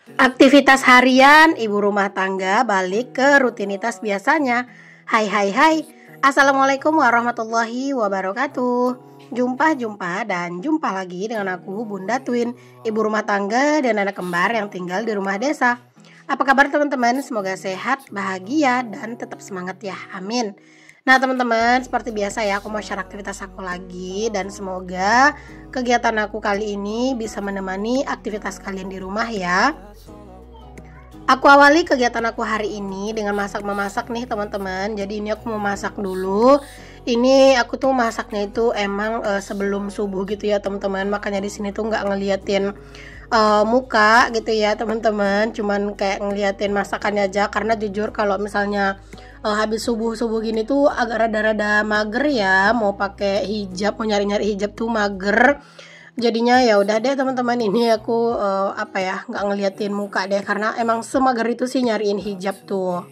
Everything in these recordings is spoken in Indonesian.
Aktivitas harian ibu rumah tangga balik ke rutinitas biasanya. Hai hai hai. Assalamualaikum warahmatullahi wabarakatuh. Jumpa dan jumpa lagi dengan aku Bunda Twin, ibu rumah tangga dan anak kembar yang tinggal di rumah desa. Apa kabar teman-teman? Semoga sehat, bahagia, dan tetap semangat ya. Amin. Nah teman-teman, seperti biasa ya, aku mau share aktivitas aku lagi. Dan semoga kegiatan aku kali ini bisa menemani aktivitas kalian di rumah ya. Aku awali kegiatan aku hari ini dengan memasak nih teman-teman. Jadi ini aku mau masak dulu. Ini aku tuh masaknya itu emang sebelum subuh gitu ya teman-teman. Makanya di sini tuh nggak ngeliatin muka gitu ya teman-teman. Cuman kayak ngeliatin masakannya aja. Karena jujur kalau misalnya habis subuh gini tuh agak rada-rada mager ya. Mau pakai hijab, mau nyari-nyari hijab tuh mager. Jadinya ya udah deh teman-teman, ini aku nggak ngeliatin muka deh karena emang semager itu sih nyariin hijab tuh.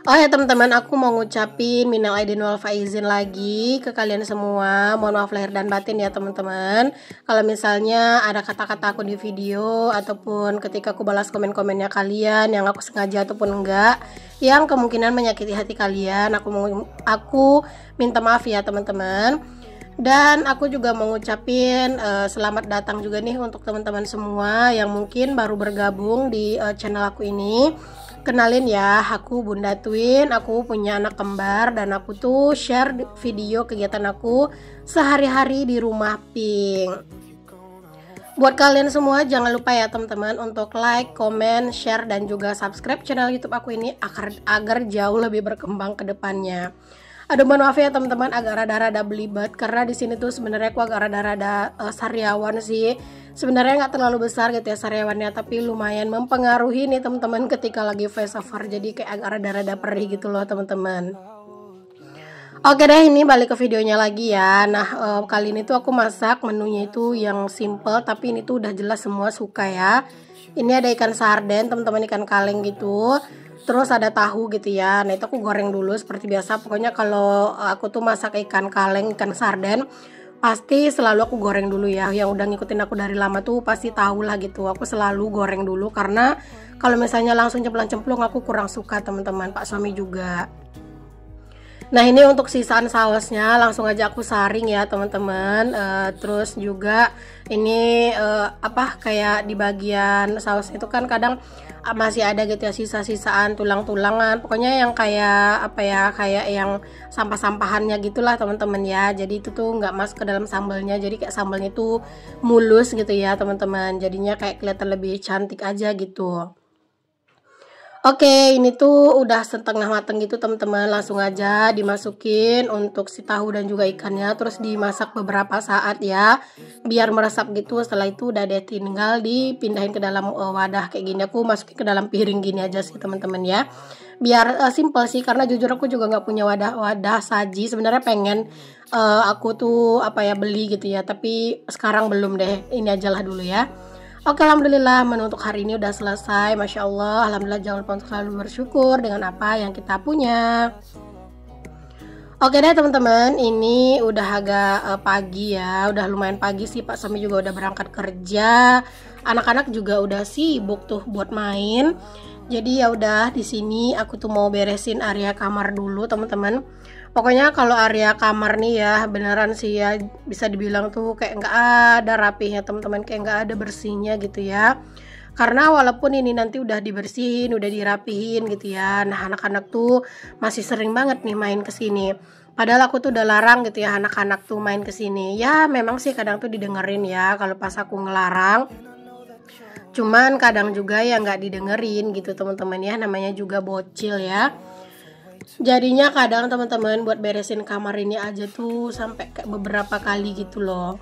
Oh ya teman-teman, aku mau ngucapin minal aidin wal faizin lagi ke kalian semua. Mohon maaf lahir dan batin ya teman-teman. Kalau misalnya ada kata-kata aku di video ataupun ketika aku balas komen-komennya kalian yang aku sengaja ataupun enggak, yang kemungkinan menyakiti hati kalian, aku minta maaf ya teman-teman. Dan aku juga mau ngucapin selamat datang juga nih untuk teman-teman semua yang mungkin baru bergabung di channel aku ini. Kenalin ya, aku Bunda Twin, aku punya anak kembar dan aku tuh share video kegiatan aku sehari-hari di rumah Pink. Buat kalian semua jangan lupa ya teman-teman untuk like, comment, share dan juga subscribe channel YouTube aku ini agar jauh lebih berkembang ke depannya. Aduh mohon maaf ya teman-teman, agak rada-rada belibet karena di sini tuh sebenarnya aku agak rada-rada sariawan sih. Sebenarnya nggak terlalu besar gitu ya sariawannya, tapi lumayan mempengaruhi nih teman-teman ketika lagi voice over. Jadi kayak agak rada-rada perih gitu loh teman-teman. Oke deh, ini balik ke videonya lagi ya. Nah kali ini tuh aku masak menunya itu yang simple, tapi ini tuh udah jelas semua suka ya. Ini ada ikan sarden teman-teman, ikan kaleng gitu. Terus ada tahu gitu ya. Nah itu aku goreng dulu seperti biasa. Pokoknya kalau aku tuh masak ikan kaleng, ikan sarden, pasti selalu aku goreng dulu ya. Yang udah ngikutin aku dari lama tuh pasti tahu lah gitu. Aku selalu goreng dulu karena kalau misalnya langsung cemplung-cemplung aku kurang suka teman-teman. Pak suami juga. Nah ini untuk sisaan sausnya langsung aja aku saring ya teman-teman. Terus juga ini kayak di bagian saus itu kan kadang masih ada gitu ya sisa-sisaan tulang-tulangan. Pokoknya yang kayak kayak yang sampah-sampahannya gitulah teman-teman ya. Jadi itu tuh nggak masuk ke dalam sambalnya. Jadi kayak sambalnya tuh mulus gitu ya teman-teman. Jadinya kayak kelihatan lebih cantik aja gitu. Oke, ini tuh udah setengah mateng gitu teman-teman, langsung aja dimasukin untuk si tahu dan juga ikannya, terus dimasak beberapa saat ya, biar meresap gitu. Setelah itu udah deh tinggal dipindahin ke dalam wadah kayak gini. Aku masukin ke dalam piring gini aja sih teman-teman ya, biar simple sih, karena jujur aku juga nggak punya wadah saji. Sebenarnya pengen aku tuh beli gitu ya, tapi sekarang belum deh, ini ajalah dulu ya. Oke, alhamdulillah menu untuk hari ini udah selesai. Masya Allah, alhamdulillah, jangan lupa untuk selalu bersyukur dengan apa yang kita punya. Oke deh teman-teman, ini udah agak pagi ya, udah lumayan pagi sih. Pak suami juga udah berangkat kerja, anak-anak juga udah sibuk tuh buat main. Jadi ya udah, di sini aku tuh mau beresin area kamar dulu teman-teman. Pokoknya kalau area kamar nih ya beneran sih ya, bisa dibilang tuh kayak nggak ada rapihnya teman-teman, kayak nggak ada bersihnya gitu ya. Karena walaupun ini nanti udah dibersihin, udah dirapihin gitu ya, nah anak-anak tuh masih sering banget nih main ke sini. Padahal aku tuh udah larang gitu ya anak-anak tuh main ke sini. Ya memang sih kadang tuh didengerin ya kalau pas aku ngelarang. Cuman kadang juga ya nggak didengerin gitu teman-teman ya, namanya juga bocil ya. Jadinya kadang teman-teman buat beresin kamar ini aja tuh sampai kayak beberapa kali gitu loh.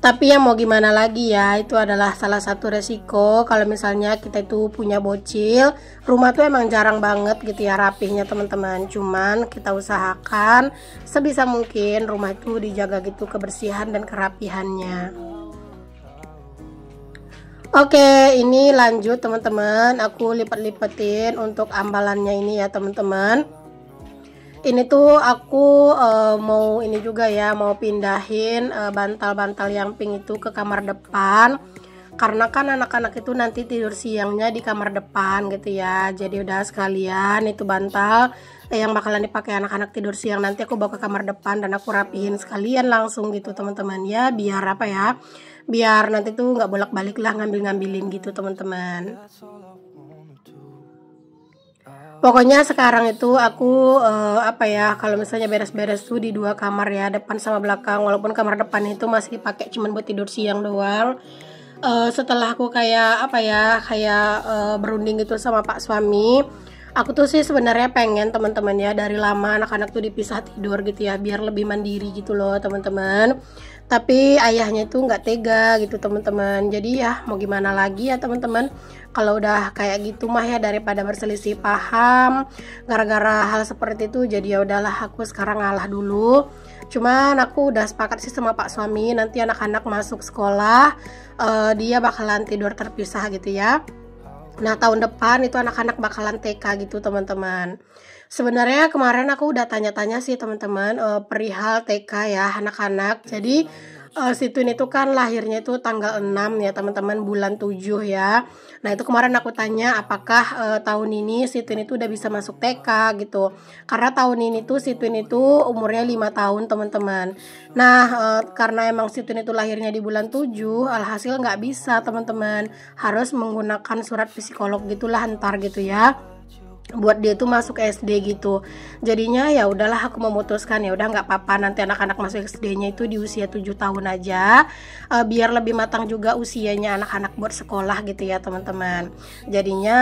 Tapi ya mau gimana lagi ya, itu adalah salah satu resiko kalau misalnya kita itu punya bocil. Rumah tuh emang jarang banget gitu ya rapihnya teman-teman. Cuman kita usahakan sebisa mungkin rumah itu dijaga gitu kebersihan dan kerapihannya. Oke, ini lanjut teman-teman, aku lipat-lipatin untuk ambalannya ini ya teman-teman. Ini tuh aku mau ini juga ya, mau pindahin bantal-bantal yang pink itu ke kamar depan. karena kan anak-anak itu nanti tidur siangnya di kamar depan gitu ya. Jadi udah sekalian itu bantal yang bakalan dipakai anak-anak tidur siang nanti aku bawa ke kamar depan dan aku rapihin sekalian langsung gitu teman-teman ya, biar apa ya, biar nanti tuh nggak bolak-balik lah ngambil-ngambilin gitu teman-teman. Pokoknya sekarang itu aku apa ya, kalau misalnya beres-beres tuh di 2 kamar ya, depan sama belakang, walaupun kamar depan itu masih dipakai cuman buat tidur siang doang. Setelah aku kayak apa ya, kayak berunding gitu sama Pak suami, aku tuh sih sebenarnya pengen teman-teman ya, dari lama anak-anak tuh dipisah tidur gitu ya, biar lebih mandiri gitu loh teman-teman. Tapi ayahnya itu nggak tega gitu teman-teman. Jadi ya mau gimana lagi ya teman-teman, kalau udah kayak gitu mah ya, daripada berselisih paham gara-gara hal seperti itu, jadi ya udahlah aku sekarang ngalah dulu. Cuman aku udah sepakat sih sama Pak suami, nanti anak-anak masuk sekolah dia bakalan tidur terpisah gitu ya. Nah tahun depan itu anak-anak bakalan TK gitu teman-teman. Sebenarnya kemarin aku udah tanya-tanya sih teman-teman perihal TK ya anak-anak. Jadi si Twin itu kan lahirnya itu tanggal 6 ya teman-teman, bulan 7 ya. Nah itu kemarin aku tanya apakah tahun ini si Twin itu udah bisa masuk TK gitu. Karena tahun ini tuh si Twin itu umurnya 5 tahun teman-teman. Nah karena emang si Twin itu lahirnya di bulan 7, alhasil nggak bisa teman-teman. Harus menggunakan surat psikolog gitulah ntar gitu ya, buat dia tuh masuk SD gitu. Jadinya ya udahlah aku memutuskan ya udah nggak apa-apa, nanti anak-anak masuk SD-nya itu di usia 7 tahun aja, biar lebih matang juga usianya anak-anak buat sekolah gitu ya teman-teman. Jadinya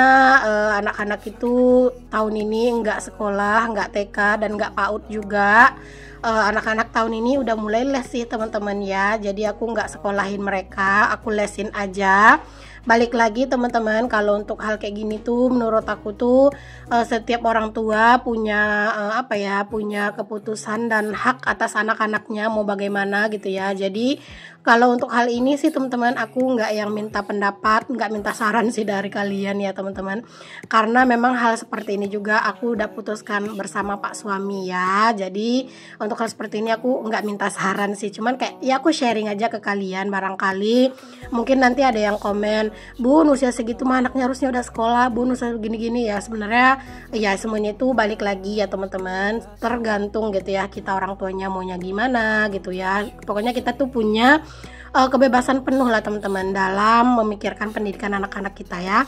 anak-anak itu tahun ini nggak sekolah, nggak TK dan nggak PAUD juga. Anak-anak tahun ini udah mulai les sih teman-teman ya. Jadi aku nggak sekolahin mereka, aku lesin aja. Balik lagi teman-teman, kalau untuk hal kayak gini tuh menurut aku tuh setiap orang tua punya apa ya, punya keputusan dan hak atas anak-anaknya mau bagaimana gitu ya. Jadi kalau untuk hal ini sih teman-teman, aku nggak yang minta pendapat, nggak minta saran sih dari kalian ya teman-teman, karena memang hal seperti ini juga aku udah putuskan bersama Pak suami ya. Jadi untuk hal seperti ini aku nggak minta saran sih, cuman kayak ya aku sharing aja ke kalian, barangkali mungkin nanti ada yang komen, Bun usia segitu mah anaknya harusnya udah sekolah, Bun usia gini-gini ya. Sebenarnya ya semuanya itu balik lagi ya teman-teman, tergantung gitu ya kita orang tuanya maunya gimana gitu ya. Pokoknya kita tuh punya kebebasan penuh lah teman-teman dalam memikirkan pendidikan anak-anak kita ya.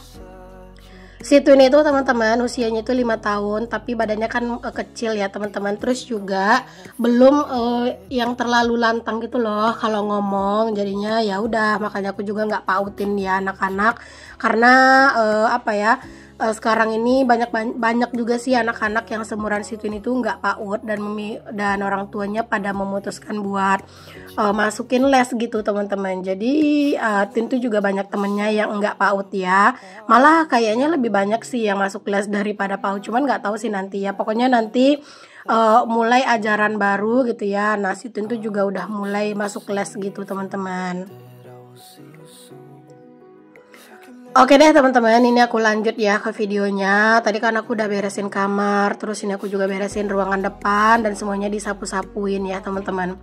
Si Twin itu teman-teman usianya itu 5 tahun, tapi badannya kan kecil ya teman-teman. Terus juga belum yang terlalu lantang gitu loh kalau ngomong. Jadinya ya udah, makanya aku juga nggak pautin ya anak-anak, karena apa ya, sekarang ini banyak juga sih anak-anak yang seumuran si Twin itu nggak PAUD dan orang tuanya pada memutuskan buat masukin les gitu teman-teman. Jadi Twin tuh juga banyak temennya yang nggak PAUD ya, malah kayaknya lebih banyak sih yang masuk les daripada PAUD. Cuman nggak tahu sih nanti ya, pokoknya nanti mulai ajaran baru gitu ya. Nah si Twin tuh juga udah mulai masuk les gitu teman-teman. Oke deh teman-teman, ini aku lanjut ya ke videonya. Tadi kan aku udah beresin kamar, terus ini aku juga beresin ruangan depan dan semuanya disapu-sapuin ya teman-teman.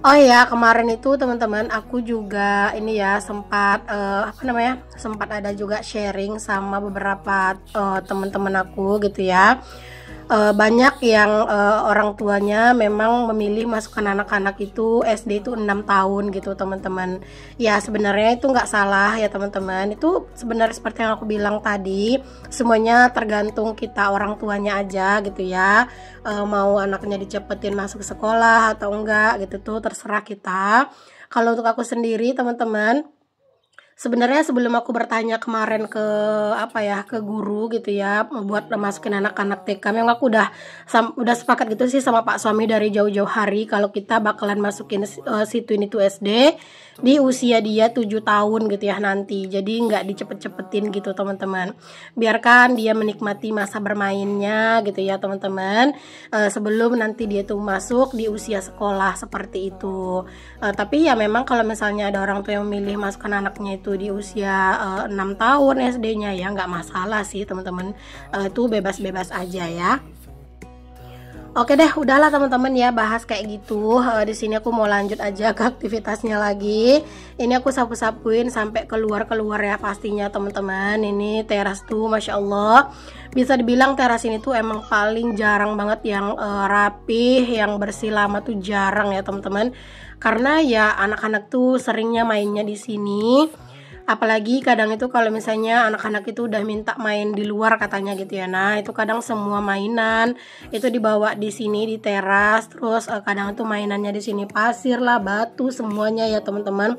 Oh ya, kemarin itu teman-teman aku juga ini ya sempat apa namanya? Sempat ada juga sharing sama beberapa teman-teman aku gitu ya. Banyak yang orang tuanya memang memilih masukkan anak-anak itu SD itu 6 tahun gitu teman-teman. Ya sebenarnya itu nggak salah ya teman-teman. Itu sebenarnya seperti yang aku bilang tadi, semuanya tergantung kita orang tuanya aja gitu ya. Mau anaknya dicepetin masuk sekolah atau enggak gitu tuh terserah kita. Kalau untuk aku sendiri teman-teman, sebenarnya sebelum aku bertanya kemarin ke apa ya, ke guru gitu ya buat masukin anak-anak TK, memang aku udah sepakat gitu sih sama Pak suami dari jauh-jauh hari kalau kita bakalan masukin si Twin itu SD di usia dia 7 tahun gitu ya nanti. Jadi nggak dicepet-cepetin gitu teman-teman, biarkan dia menikmati masa bermainnya gitu ya teman-teman, sebelum nanti dia tuh masuk di usia sekolah seperti itu. Tapi ya memang kalau misalnya ada orang tua yang memilih masukkan anaknya itu di usia 6 tahun SD-nya ya nggak masalah sih teman-teman, itu bebas-bebas aja ya. Oke deh, udahlah teman-teman ya bahas kayak gitu. Di sini aku mau lanjut aja ke aktivitasnya lagi. Ini aku sapu-sapuin sampai keluar-keluar ya pastinya teman-teman. Ini teras tuh, masya Allah. Bisa dibilang teras ini tuh emang paling jarang banget yang rapih, yang bersih lama tuh jarang ya teman-teman. Karena ya anak-anak tuh seringnya mainnya di sini. Apalagi kadang itu kalau misalnya anak-anak itu udah minta main di luar katanya gitu ya. Nah, itu kadang semua mainan itu dibawa di sini di teras. Terus kadang itu mainannya di sini pasir lah, batu, semuanya ya teman-teman.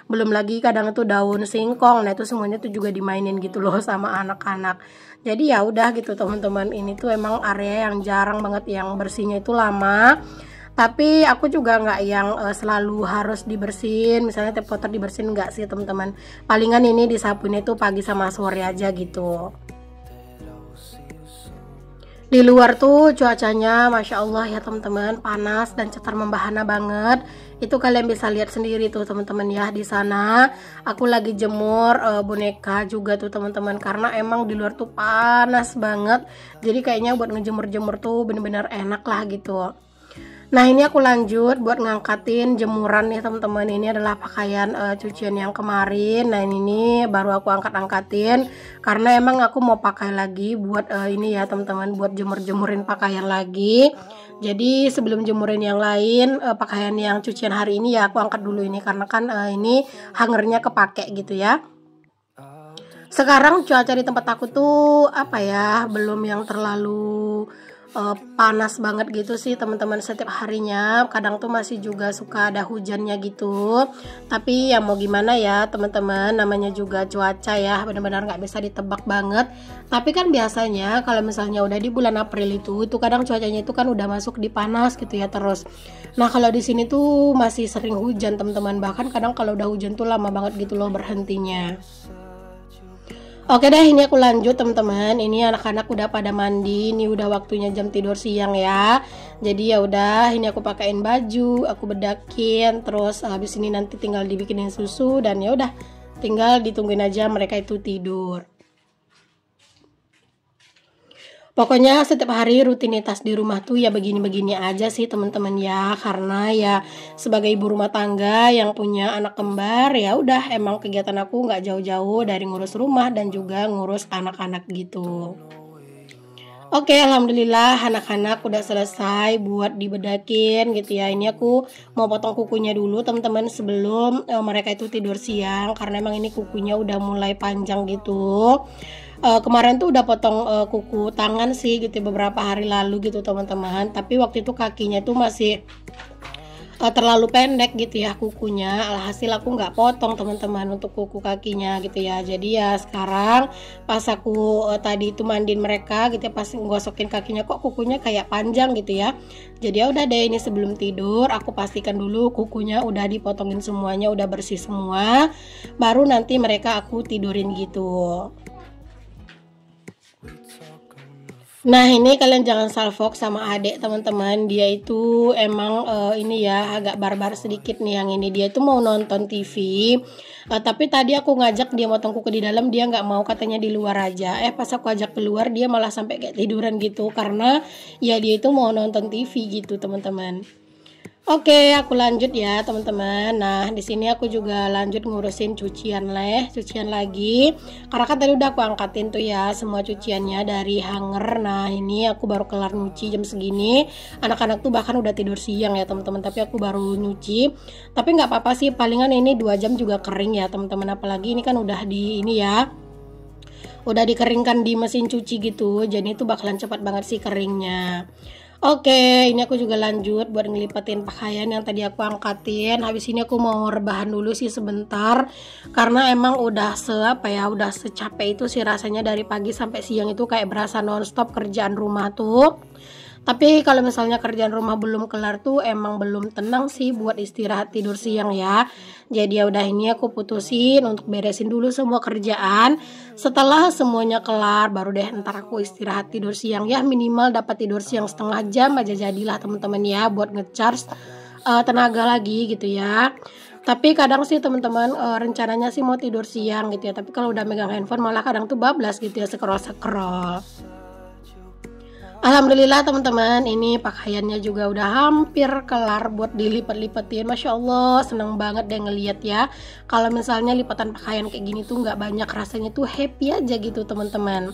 Belum lagi kadang itu daun singkong. Nah, itu semuanya tuh juga dimainin gitu loh sama anak-anak. Jadi ya udah gitu teman-teman. Ini tuh emang area yang jarang banget yang bersihnya itu lama. Tapi aku juga nggak yang selalu harus dibersihin, misalnya tiap kotor dibersihin, nggak sih teman-teman. Palingan ini disapuin itu pagi sama sore aja gitu. Di luar tuh cuacanya masya Allah ya teman-teman, panas dan cetar membahana banget. Itu kalian bisa lihat sendiri tuh teman-teman ya. Di sana aku lagi jemur boneka juga tuh teman-teman, karena emang di luar tuh panas banget. Jadi kayaknya buat ngejemur-jemur tuh bener-bener enak lah gitu. Nah, ini aku lanjut buat ngangkatin jemuran nih teman-teman. Ini adalah pakaian cucian yang kemarin. Nah, ini baru aku angkat-angkatin karena emang aku mau pakai lagi buat ini ya teman-teman, buat jemur-jemurin pakaian lagi. Jadi sebelum jemurin yang lain, pakaian yang cucian hari ini ya aku angkat dulu ini, karena kan ini hangernya kepake gitu ya. Sekarang cuaca di tempat aku tuh apa ya, belum yang terlalu panas banget gitu sih teman-teman. Setiap harinya kadang tuh masih juga suka ada hujannya gitu, tapi ya mau gimana ya teman-teman, namanya juga cuaca ya, benar-benar nggak bisa ditebak banget. Tapi kan biasanya kalau misalnya udah di bulan April itu kadang cuacanya itu kan udah masuk di panas gitu ya terus. Nah, kalau di sini tuh masih sering hujan teman-teman, bahkan kadang kalau udah hujan tuh lama banget gitu loh berhentinya. Oke deh, ini aku lanjut teman-teman. Ini anak-anak udah pada mandi, ini udah waktunya jam tidur siang ya. Jadi ya udah, ini aku pakein baju, aku bedakin, terus habis ini nanti tinggal dibikinin susu dan ya udah, tinggal ditungguin aja mereka itu tidur. Pokoknya setiap hari rutinitas di rumah tuh ya begini-begini aja sih teman-teman ya, karena ya sebagai ibu rumah tangga yang punya anak kembar, ya udah emang kegiatan aku nggak jauh-jauh dari ngurus rumah dan juga ngurus anak-anak gitu. Oke, alhamdulillah anak-anak udah selesai buat dibedakin gitu ya. Ini aku mau potong kukunya dulu teman-teman sebelum mereka itu tidur siang, karena emang ini kukunya udah mulai panjang gitu. Kemarin tuh udah potong kuku tangan sih gitu beberapa hari lalu gitu teman-teman, tapi waktu itu kakinya tuh masih terlalu pendek gitu ya kukunya. Alhasil aku nggak potong teman-teman untuk kuku kakinya gitu ya. Jadi ya sekarang pas aku tadi itu mandiin mereka gitu ya, pas ngosokin kakinya kok kukunya kayak panjang gitu ya. Jadi ya udah deh, ini sebelum tidur aku pastikan dulu kukunya udah dipotongin semuanya, udah bersih semua, baru nanti mereka aku tidurin gitu. Nah, ini kalian jangan salfok sama adik teman-teman. Dia itu emang ini ya agak barbar sedikit nih yang ini. Dia itu mau nonton TV, tapi tadi aku ngajak dia motong kuku di dalam, dia nggak mau, katanya di luar aja. Pas aku ajak keluar dia malah sampai kayak tiduran gitu, karena ya dia itu mau nonton TV gitu teman-teman. Oke, aku lanjut ya teman-teman. Nah, di sini aku juga lanjut ngurusin cucian lagi. Karena kan tadi udah aku angkatin tuh ya semua cuciannya dari hanger. Nah, ini aku baru kelar nyuci jam segini. Anak-anak tuh bahkan udah tidur siang ya teman-teman, tapi aku baru nyuci. Tapi nggak apa-apa sih, palingan ini 2 jam juga kering ya teman-teman. Apalagi ini kan udah di ini ya, udah dikeringkan di mesin cuci gitu. Jadi itu bakalan cepat banget sih keringnya. Oke, ini aku juga lanjut buat ngelipatin pakaian yang tadi aku angkatin. Habis ini aku mau rebahan dulu sih sebentar, karena emang udah udah secapek itu sih rasanya dari pagi sampai siang itu kayak berasa nonstop kerjaan rumah tuh. Tapi kalau misalnya kerjaan rumah belum kelar tuh emang belum tenang sih buat istirahat tidur siang ya. Jadi ya udah, ini aku putusin untuk beresin dulu semua kerjaan. Setelah semuanya kelar baru deh ntar aku istirahat tidur siang ya, minimal dapat tidur siang setengah jam aja jadilah teman-teman ya, buat ngecharge tenaga lagi gitu ya. Tapi kadang sih teman-teman rencananya sih mau tidur siang gitu ya, tapi kalau udah megang handphone malah kadang tuh bablas gitu ya, scroll. Alhamdulillah teman-teman, ini pakaiannya juga udah hampir kelar buat dilipat-lipetin. Masya Allah, seneng banget deh ngeliat ya. Kalau misalnya lipatan pakaian kayak gini tuh nggak banyak, rasanya tuh happy aja gitu teman-teman.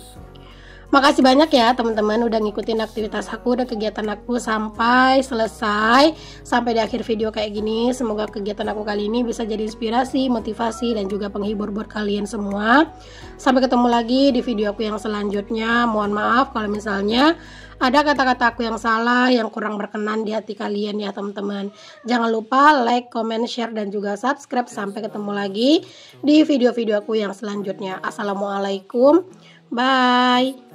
Makasih banyak ya teman-teman udah ngikutin aktivitas aku dan kegiatan aku sampai selesai, sampai di akhir video kayak gini. Semoga kegiatan aku kali ini bisa jadi inspirasi, motivasi, dan juga penghibur buat kalian semua. Sampai ketemu lagi di video aku yang selanjutnya. Mohon maaf kalau misalnya ada kata-kata aku yang salah, yang kurang berkenan di hati kalian ya teman-teman. Jangan lupa like, comment, share, dan juga subscribe. Sampai ketemu lagi di video-video aku yang selanjutnya. Assalamualaikum, bye.